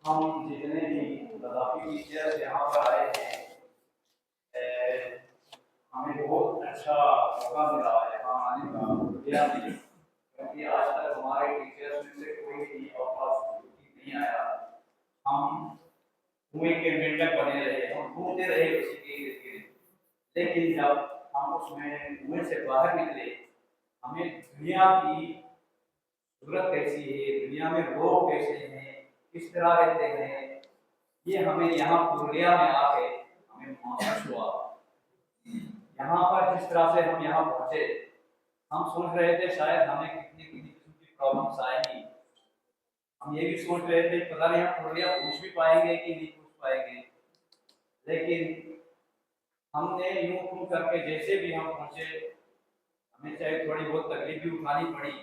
हम जितने भी लद्दाखी टीचर्स यहाँ पर आए हैं, हमें बहुत अच्छा मौका मिला यहाँ आने का इंडिया में, क्योंकि आज तक हमारे टीचर्स में से कोई भी आउट नहीं आया। हम कुएं के मेंढक बने रहे, हम घूमते रहे उसी के इर्द गिर्द, लेकिन जब हम उसमें कुएं से बाहर निकले, हमें दुनिया की सूरत कैसी है, दुनिया में लोग कैसे हैं, किस तरह रहते हैं, ये हमें यहाँ पुरुलिया में आके हमें महसूस हुआ। यहाँ पर जिस तरह से हम यहाँ पहुँचे, हम सोच रहे थे शायद हमें कितनी किस्म की प्रॉब्लम्स आएंगी। हम ये भी सोच रहे थे पता नहीं हम पुरुलिया पहुँच भी पाएंगे कि नहीं पहुँच पाएंगे, लेकिन हमने यूं यूं करके जैसे भी हम पहुँचे, हमें चाहे थोड़ी बहुत तकलीफ भी उठानी पड़ी,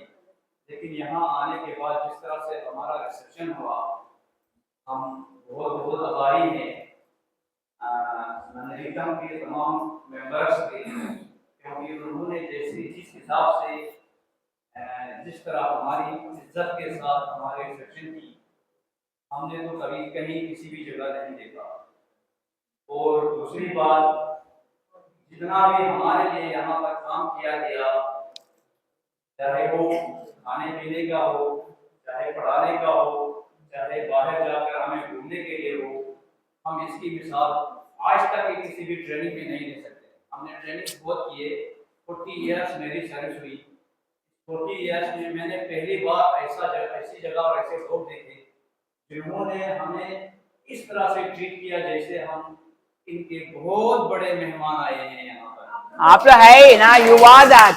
लेकिन यहाँ आने के बाद जिस तरह से हमारा रिसेप्शन हुआ, हम बहुत बहुत आभारी हैं मनरेगा के तमाम मेंबर्स के, क्योंकि उन्होंने जिस हिसाब से जिस तरह हमारी इज्जत के साथ हमारे रिसेप्शन की, हमने तो कभी कहीं किसी भी जगह नहीं देखा। और दूसरी बात, जितना भी हमारे लिए यहाँ पर काम किया गया, चाहे वो खाने पीने का हो, चाहे पढ़ाने का हो, चाहे बाहर जाकर हमें घूमने के लिए हो, हम इसकी मिसाल आज तक की किसी भी ट्रेनिंग में नहीं ले सकते। हमने ट्रेनिंग बहुत किए, 40 इयर्स मेरी सर्विस हुई। 40 इयर्स में मैंने पहली बार ऐसी जगह और ऐसे लोग देखे जिन्होंने हमें इस तरह से ट्रीट किया जैसे हम इनके बहुत बड़े मेहमान आए हैं यहाँ पर। आप तो है ही ना, you are that.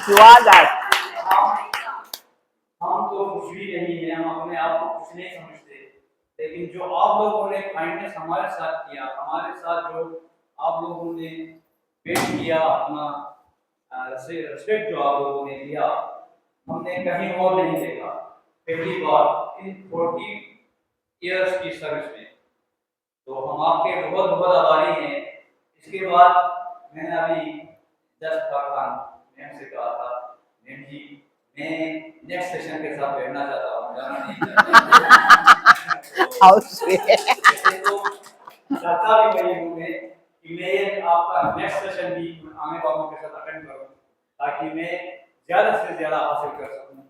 हम तो कुछ भी नहीं है, हम अपने आप को कुछ नहीं समझते, लेकिन जो आप लोगों ने काइंडनेस हमारे साथ किया, हमारे साथ जो आप लोगों ने पेश किया, अपना रिस्पेक्ट जो आप लोगों ने दिया, हमने कहीं और नहीं देखा। पहली बार इन 40 इयर्स की सर्विस में, तो हम आपके बहुत बहुत आभारी हैं। इसके बाद मैंने अभी जस्ट खान मैम से कहा था, मैम जी मैं नेक्स्ट सेशन के साथ बैठना चाहता हूँ, जाना नहीं चाहता। तो चाहता भी वही हूँ मैं कि मैं आपका नेक्स्ट सेशन भी आने वालों के साथ अटेंड करूँ, ताकि मैं ज़्यादा से ज़्यादा हासिल कर सकूँ,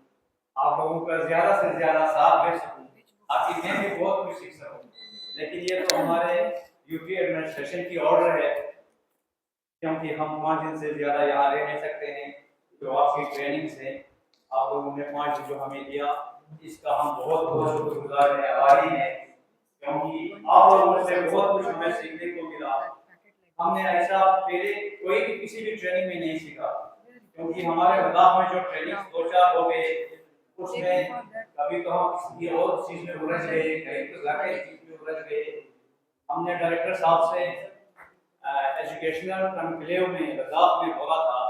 आप लोगों का ज़्यादा से ज़्यादा साथ दे सकूँ, ताकि मैं भी बहुत कुछ सीख सकूँ। लेकिन ये तो हमारे यूपी एडमिनिस्ट्रेशन की ऑर्डर है, क्योंकि हम 5 दिन से ज़्यादा यहाँ रह नहीं सकते हैं। जो आपकी ट्रेनिंग्स हैं, आप लोगों ने 5 दिन जो हमें दिया, इसका हम बहुत बहुत शुक्रगुजार हैं, आभारी हैं, क्योंकि आप लोगों से बहुत कुछ हमें सीखने को मिला। हमने ऐसा पहले कोई भी किसी भी ट्रेनिंग में नहीं सीखा, क्योंकि हमारे लद्दाख में जो ट्रेनिंग 2-4 हो गए, उसमें कभी तो हम किसी और चीज़ में उलझ गए, कहीं तो घर की चीज़ में उलझ गए। हमने डायरेक्टर साहब से एजुकेशनल कॉन्क्लेव में लद्दाख में बोला था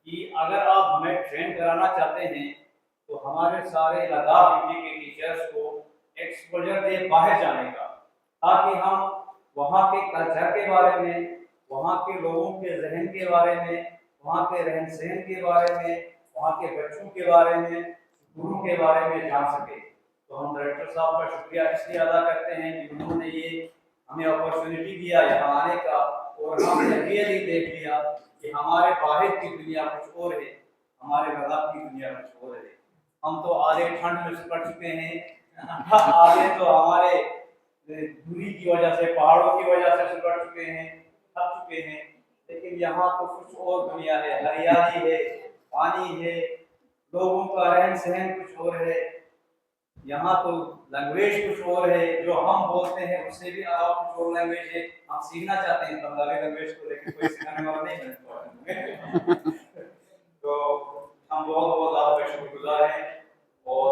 कि अगर आप हमें ट्रेन कराना चाहते हैं, तो हमारे सारे लद्दाख यूपी के टीचर्स को एक्सपोजर दे बाहर जाने का, ताकि हम वहाँ के कल्चर के बारे में, वहाँ के लोगों के जहन के बारे में, वहाँ के रहन सहन के बारे में, वहाँ के बच्चों के बारे में, गुरु के बारे में जान सके। तो हम डायरेक्टर साहब का शुक्रिया इसलिए अदा करते हैं कि उन्होंने ये हमें अपॉर्चुनिटी दिया यहाँ आने का, और हमने रियली देख लिया कि हमारे बाहर की दुनिया कुछ और है, हमारे लद्दाख की दुनिया कुछ और है। हम तो आधे ठंड में पड़ चुके हैं, आधे तो हमारे दूरी की वजह से, पहाड़ों की वजह से पड़ चुके हैं, थक चुके हैं, लेकिन यहाँ तो कुछ और दुनिया है, हरियाली है, पानी है, लोगों का रहन सहन कुछ और है, यहाँ तो लैंग्वेज कुछ और है, जो हम बोलते हैं उससे भी अलावा कुछ और लैंग्वेज है। हम सीखना चाहते हैं बंगाली लैंग्वेज को, लेकिन कोई सिखाने वाला नहीं है। तो हम बहुत बहुत आपका शुक्रगुजार हैं, और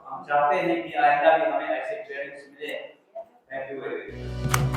हम चाहते हैं कि आइंदा भी हमें ऐसे ट्रेनिंग्स मिले। Thank you very much.